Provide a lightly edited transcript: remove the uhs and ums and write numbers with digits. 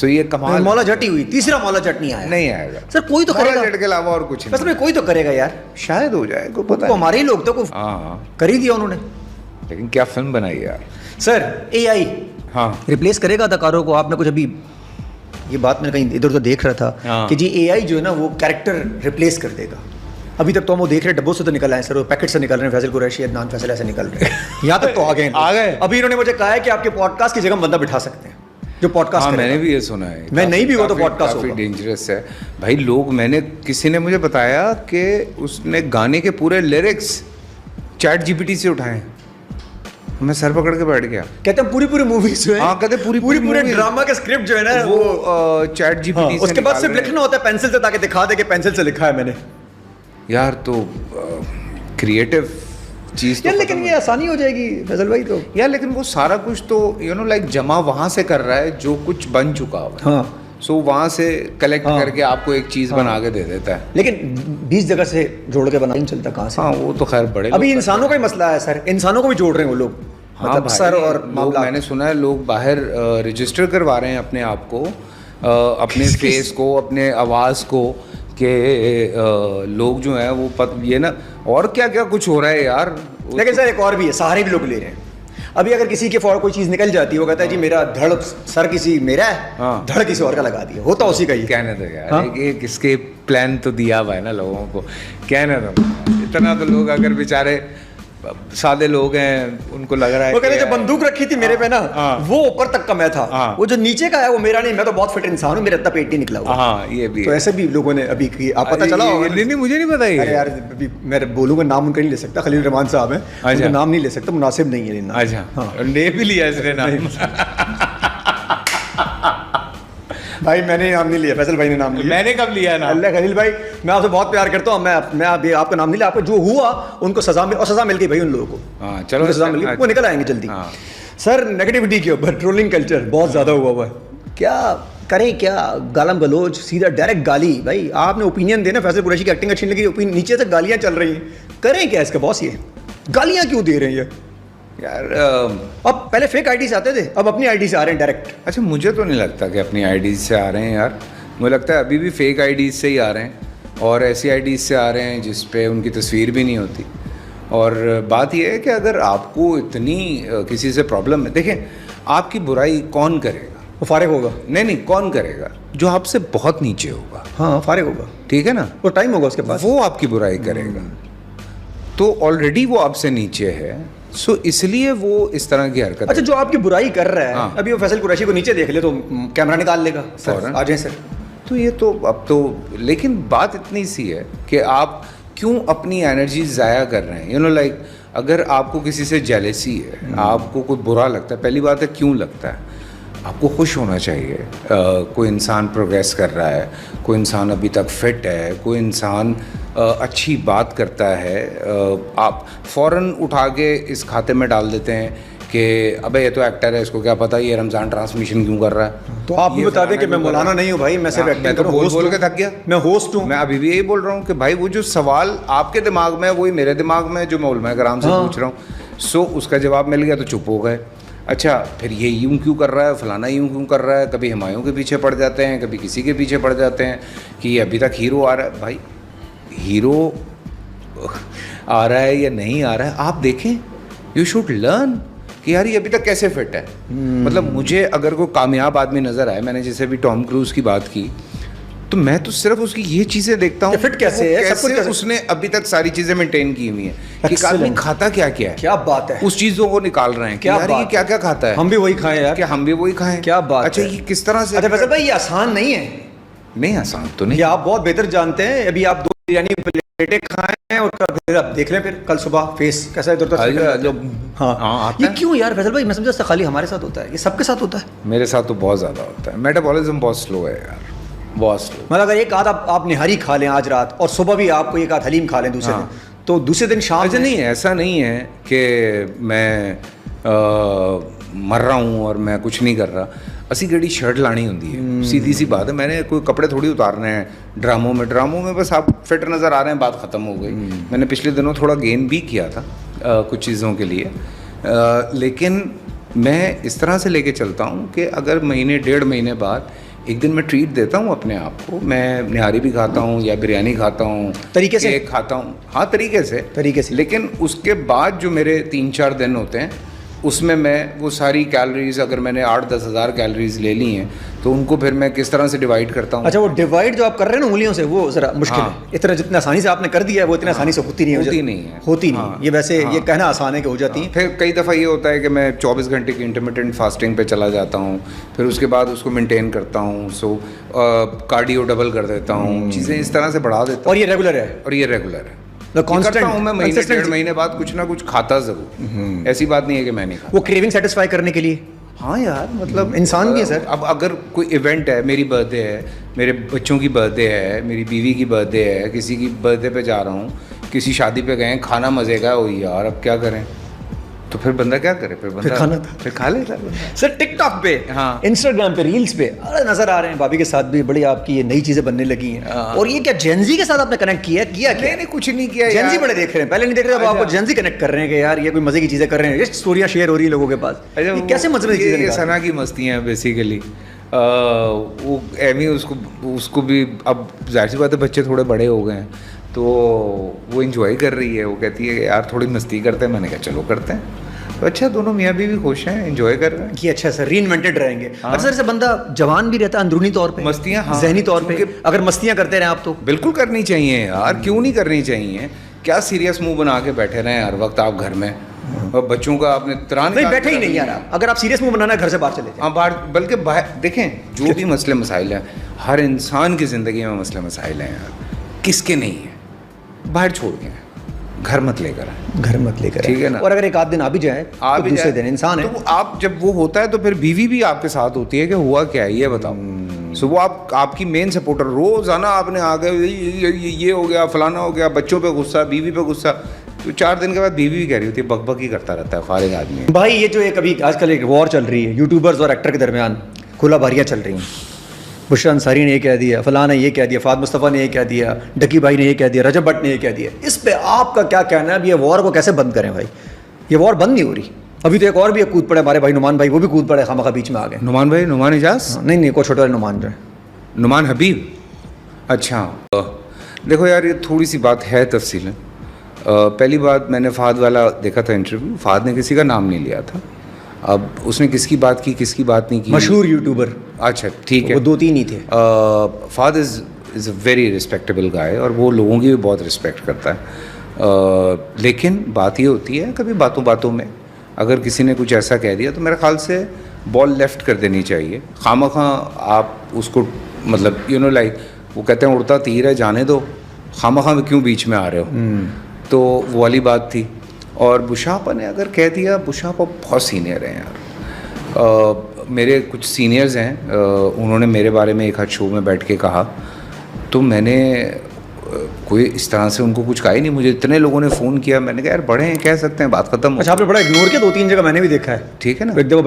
सो ये कमाल। मौला जट ही हुई, तीसरा मौला जट नहीं आया। नहीं आएगा सर, कोई तो करेगा। मौला जट के अलावा और कुछ बस में कोई तो करेगा यार, शायद हो जाए, को पता तो हमारे ही लोग तो हाँ, कर ही दिया उन्होंने। लेकिन क्या फिल्म बनाई यार। सर AI हाँ रिप्लेस करेगा अदाकारों को? आपने कुछ अभी ये बात मैंने कहीं इधर उधर देख रहा था हाँ। कि जी AI जो है ना वो कैरेक्टर रिप्लेस कर देगा। अभी तक तो हम वो देख रहे डब्बों से तो निकल आए सर, वो पैकेट से निकल रहे हैं, फैसल कुरैशी, अदनान फैसल ऐसे निकल रहे हैं। यहाँ तक तो आ गए आ गए। अभी इन्होंने मुझे कहा है कि आपके पॉडकास्ट की जगह बंदा बिठा सकते हैं जो पॉडकास्ट हाँ, मैंने भी ये सुना है। मैं नहीं भी हुआ तो पॉडकास्ट काफी डेंजरस है भाई। लोग, मैंने किसी ने मुझे बताया कि उसने गाने के पूरे लिरिक्स चैट GPT से उठाए। मैं सर पकड़ के बैठ गया। कहते हैं पूरी मूवीज जो है, हाँ कहते पूरे ड्रामा के स्क्रिप्ट जो है ना वो चैट GPT से उसके बाद सिर्फ लिखना होता है पेंसिल से, ताकि दिखा दे कि पेंसिल से लिखा है मैंने। यार तो क्रिएटिव चीज तो यार लेकिन ये आसानी हो जाएगी फैसल भाई तो यार, लेकिन वो सारा कुछ तो लाइक जमा वहां से कर रहा है जो कुछ बन चुका हुआ है। हाँ। सो वहां से कलेक्ट करके आपको एक चीज बना के दे देता है। लेकिन 20 जगह से जोड़ के बना नहीं चलता कहाँ से? हाँ वो तो खैर बड़े अभी इंसानों का ही मसला है सर, इंसानों को भी जोड़ रहे हैं वो लोग। हाँ मतलब सर और लोग, मैंने सुना है लोग बाहर रजिस्टर करवा रहे हैं अपने आप को, अपने फेस को, अपने आवाज़ को, के लोग जो हैं वो ये ना, और क्या क्या कुछ हो रहा है यार। लेकिन सर एक और भी है, सहारे भी लोग ले रहे हैं। अभी अगर किसी के फॉर कोई चीज़ निकल जाती है, वो कहता है जी मेरा धड़ सर किसी मेरा है, हाँ। धड़ किसी और का लगा दिया, होता उसी का ही। कहने दो यार, हाँ? एक इसके प्लान तो दिया हुआ है ना लोगों को, कहने दो। इतना तो लोग अगर बेचारे सादे लोग हैं उनको लग रहा है वो कहते जो बंदूक रखी थी मेरे पे ना, वो ऊपर तक का मैं था, वो जो नीचे का है वो मेरा नहीं, मैं तो बहुत फिट इंसान हूँ, मेरा इतना पेट नहीं निकला हुआ। हाँ ये भी तो ऐसे भी लोगों ने अभी की, आप पता चला होगा? नहीं मुझे नहीं पता। अरे यार अभी मैं बोलूंगा नाम उनका नहीं ले सकता, खलील रहमान साहब हैं, उनका नाम नहीं ले सकता, मुनासिब नहीं है लेना। अच्छा ले भी लिया इसने नाम। भाई मैंने नाम नहीं लिया, फैसल भाई ने नाम लिया। मैंने कब लिया नाम? अल्लाह खलील भाई, मैं आपसे बहुत प्यार करता हूँ, मैं अभी आपका नाम नहीं लिया, आपको जो हुआ उनको सजा मिल, और सजा मिल गई भाई उन लोगों को। हाँ चलो सजा मिल गई, वो निकल आएंगे जल्दी। हाँ। सर नेगेटिविटी के ऊपर ट्रोलिंग कल्चर बहुत ज़्यादा हुआ है, क्या करें क्या? गालम गलोच, सीधा डायरेक्ट गाली। भाई आपने ओपिनियन देना, फैसल कुरैशी की एक्टिंग अच्छी लगी, नीचे से गालियाँ चल रही हैं, करें क्या इसका बॉस? ये गालियाँ क्यों दे रहे हैं यार? अब पहले फेक आईडी से आते थे, अब अपनी आईडी से आ रहे हैं डायरेक्ट। अच्छा मुझे तो नहीं लगता कि अपनी आईडी से आ रहे हैं यार, मुझे लगता है अभी भी फेक आईडी से ही आ रहे हैं, और ऐसी आईडी से आ रहे हैं जिस पे उनकी तस्वीर भी नहीं होती। और बात यह है कि अगर आपको इतनी किसी से प्रॉब्लम है, देखें आपकी बुराई कौन करेगा? वो फारिग होगा। नहीं कौन करेगा? जो आपसे बहुत नीचे होगा। हाँ फारिग होगा, ठीक है ना, वो टाइम होगा उसके पास, वो आपकी बुराई करेगा। तो ऑलरेडी वो आपसे नीचे है, सो इसलिए वो इस तरह की हरकत। अच्छा जो आपकी बुराई कर रहा है, हाँ। अभी वो फैसल कुरैशी को नीचे देख ले तो कैमरा निकाल लेगा, सर आ जाए सर। तो ये तो अब तो, लेकिन बात इतनी सी है कि आप क्यों अपनी एनर्जी ज़ाया कर रहे हैं? लाइक अगर आपको किसी से जेलेसी है, आपको कोई बुरा लगता है, पहली बात है क्यों लगता है? आपको खुश होना चाहिए। कोई इंसान प्रोग्रेस कर रहा है, कोई इंसान अभी तक फिट है, कोई इंसान अच्छी बात करता है, आप फ़ौरन उठा के इस खाते में डाल देते हैं कि अबे ये तो एक्टर है, इसको क्या पता ये रमज़ान ट्रांसमिशन क्यों कर रहा है। तो आप भी बता दें कि मैं मौलाना नहीं हूँ भाई, मैं सिर्फ एक्टिंग तो बोल के थक गया, मैं होस्ट हूँ। मैं अभी भी यही बोल रहा हूँ कि भाई वो जो सवाल आपके दिमाग में है वही मेरे दिमाग में है, जो मैं उलमा कराम से पूछ रहा हूँ। सो उसका जवाब मिल गया तो चुप हो गए। अच्छा फिर ये यूं क्यों कर रहा है, फलाना यूं क्यों कर रहा है, कभी हुमायूं के पीछे पड़ जाते हैं, कभी किसी के पीछे पड़ जाते हैं कि ये अभी तक हीरो आ रहा है। भाई हीरो आ रहा है या नहीं आ रहा है, आप देखें, यू शुड लर्न कि यार ये अभी तक कैसे फिट है। मतलब मुझे अगर कोई कामयाब आदमी नज़र आए, मैंने जैसे अभी टॉम क्रूज़ की बात की, तो मैं तो सिर्फ उसकी ये चीज़ें देखता हूँ फिट कैसे है, सब कुछ उसने अभी तक सारी चीज़ें मेंटेन की हुई है कि आदमी खाता क्या क्या है। क्या बात है, उस चीज़ों को निकाल रहे हैं कि यार ये क्या क्या खाता है, हम भी वही खाएं यार, क्या हम भी वही खाएं। क्या बात अच्छा ये किस तरह से? अच्छा वैसे भाई ये आसान नहीं है। नहीं आसान तो नहीं, ये आप बहुत बेहतर जानते हैं। अभी आप 2 बिरयानी प्लेटें खाएं और फिर आप देख लें, फिर कल सुबह फेस कैसा है इधर। हाँ ये क्यों यार फैसल भाई? मैं समझा खाली हमारे साथ होता है, ये सबके साथ होता है। मेरे साथ तो बहुत ज़्यादा होता है, मेटाबॉलिज्म बहुत स्लो है यार, बहुत स्लो। मतलब अगर एक आध आप निहारी खा लें आज रात, और सुबह भी आपको एक आध हलीम खा लें दूसरे दिन, तो दूसरे दिन शाम। अच्छा नहीं, ऐसा नहीं है कि मैं मर रहा हूँ और मैं कुछ नहीं कर रहा। असी गड़ी शर्ट लानी होती है, सीधी सी बात है। मैंने कोई कपड़े थोड़ी उतारने हैं ड्रामों में बस आप फिट नज़र आ रहे हैं, बात ख़त्म हो गई। मैंने पिछले दिनों थोड़ा गेन भी किया था कुछ चीज़ों के लिए, लेकिन मैं इस तरह से लेके चलता हूँ कि अगर महीने 1.5 महीने बाद एक दिन मैं ट्रीट देता हूँ अपने आप को, मैं निहारी भी खाता हूँ या बिरयानी खाता हूँ, तरीके से? केक खाता हूँ, हाँ तरीके से। लेकिन उसके बाद जो मेरे 3-4 दिन होते हैं उसमें मैं वो सारी कैलोरीज, अगर मैंने 8-10 हज़ार कैलोरीज ले ली हैं तो उनको फिर मैं किस तरह से डिवाइड करता हूँ। अच्छा, वो डिवाइड जो आप कर रहे हैं ना उंगलियों से, वो जरा मुश्किल है। इतना जितना आसानी से आपने कर दिया है वो इतना आसानी से होती नहीं है। होती नहीं। ये वैसे ये कहना आसान है कि हो जाती है। फिर कई दफ़ा ये होता है कि मैं 24 घंटे की इंटरमिटेंट फास्टिंग पे चला जाता हूँ, फिर उसके बाद उसको मेंटेन करता हूँ। सो कार्डियो डबल कर देता हूँ, चीज़ें इस तरह से बढ़ा देता हूँ। और ये रेगुलर है? करता हूँ मैं, महीने 1.5 महीने बाद कुछ ना कुछ खाता ज़रूर। ऐसी बात नहीं है कि मैं नहीं खाता। वो क्रेविंग सेटिस्फाई करने के लिए? हाँ यार, मतलब इंसान भी है सर। अब अगर कोई इवेंट है, मेरी बर्थडे है, मेरे बच्चों की बर्थडे है, मेरी बीवी की बर्थडे है, किसी की बर्थडे पे जा रहा हूँ, किसी शादी पे गए, खाना मज़े का हो यार, अब क्या करें, तो फिर बंदा क्या करे, फिर खाना फिर खा लेता सर। टिकटॉक पे, हाँ, इंस्टाग्राम पे, रील्स पे नजर आ रहे हैं भाभी के साथ भी बड़ी आपकी ये नई चीजें बनने लगी हैं। और ये क्या जेनजी के साथ आपने कनेक्ट किया क्या? नहीं, कुछ नहीं किया। जेनजी बड़े देख रहे हैं, पहले नहीं देख रहे, अब आपको जेनजी कनेक्ट कर रहे हैं कि यार ये कोई मजे की चीजें कर रहे हैं, ये स्टोरियां शेयर हो रही है लोगों के पास। ये कैसे मजे की चीजें? ये सना की मस्तियाँ हैं बेसिकली। वो एमी उसको भी, अब जाहिर सी बात है बच्चे थोड़े बड़े हो गए हैं तो वो इंजॉय कर रही है। वो कहती है यार थोड़ी मस्ती करते हैं। मैंने कहा चलो करते हैं। तो अच्छा, दोनों मियाँ बीवी खुश हैं, एंजॉय कर रहे हैं कि अच्छा सर, रीइन्वेंटेड रहेंगे। हाँ। अक्सर से बंदा जवान भी रहता है अंदरूनी तौर पे, मस्तियाँ, हाँ, ज़हनी तौर पे। अगर मस्तियाँ करते रहे आप तो बिल्कुल करनी चाहिए यार, क्यों नहीं करनी चाहिए? क्या सीरियस मुंह बना के बैठे रहे हर वक्त आप घर में, और बच्चों का आपने त्राण नहीं, बैठे ही नहीं यार आप। अगर आप सीरियस मुंह बनाना घर से बाहर चले जाएं। हाँ, बाहर, बल्कि बाहर देखें, जो भी मसले मसाइल हैं, हर इंसान की ज़िंदगी में मसले मसाइल हैं यार, किसके नहीं है, बाहर छोड़ के घर मत लेकर ठीक है ना। और अगर एक आध दिन आ भी जाए तो दूसरे दिन इंसान है, तो आप जब वो होता है तो फिर बीवी भी आपके साथ होती है कि हुआ क्या है ये बताओ। सो वो आपकी मेन सपोर्टर, रोजाना आपने आ गए ये हो गया, फलाना हो गया, बच्चों पे गुस्सा, बीवी पे गुस्सा, तो 4 दिन के बाद बीवी भी कह रही होती है, बकबक ही करता रहता है फारिग आदमी। भाई ये जो एक अभी आजकल एक वॉर चल रही है यूट्यूबर्स और एक्टर के दरमियान, खुलाबारियाँ चल रही हैं। बुशरा अंसारी ने ये कह दिया, फलाना ने ये कह दिया, फाद मुस्तफ़ा ने ये कह दिया, डकी भाई ने ये कह दिया, रजब भट्ट ने ये कह दिया। इस पे आपका क्या कहना है? अब ये वॉर को कैसे बंद करें भाई? ये वॉर बंद नहीं हो रही। अभी तो एक और भी कूद पड़े हमारे भाई नुमान भाई, वो भी कूद पड़े, खामखा बीच में आ गए। नुमान इजाज? नहीं, कोई छोटा नुमान जो है, नुमान हबीब। अच्छा, देखो यार, ये थोड़ी सी बात है तफसील। पहली बात, मैंने फ़हद वाला देखा था इंटरव्यू, फ़हद ने किसी का नाम नहीं लिया था। अब उसने किसकी बात की, किसकी बात नहीं की, मशहूर यूट्यूबर। अच्छा ठीक है, वो 2-3 ही थे। Fahad is a very respectable guy, और वो लोगों की भी बहुत रिस्पेक्ट करता है। लेकिन बात ये होती है, कभी बातों बातों में अगर किसी ने कुछ ऐसा कह दिया तो मेरे ख्याल से बॉल लेफ्ट कर देनी चाहिए। खामखा आप उसको, मतलब लाइक वो कहते हैं उड़ता तीर है, जाने दो, खामखा क्यों बीच में आ रहे हो। तो वो वाली बात थी। और बुशापा ने अगर कह दिया, बुशापा बहुत सीनियर हैं यार। मेरे कुछ सीनियर्स हैं, उन्होंने मेरे बारे में एक आध शो में बैठ के कहा, तो मैंने कोई इस तरह से उनको कुछ कहा ही नहीं। मुझे इतने लोगों ने फ़ोन किया, मैंने कहा यार बड़े हैं, कह सकते हैं, बात ख़त्म। अच्छा, आपने बड़ा इग्नोर किया? 2-3 जगह मैंने भी देखा है। ठीक है ना। एक दफ़ा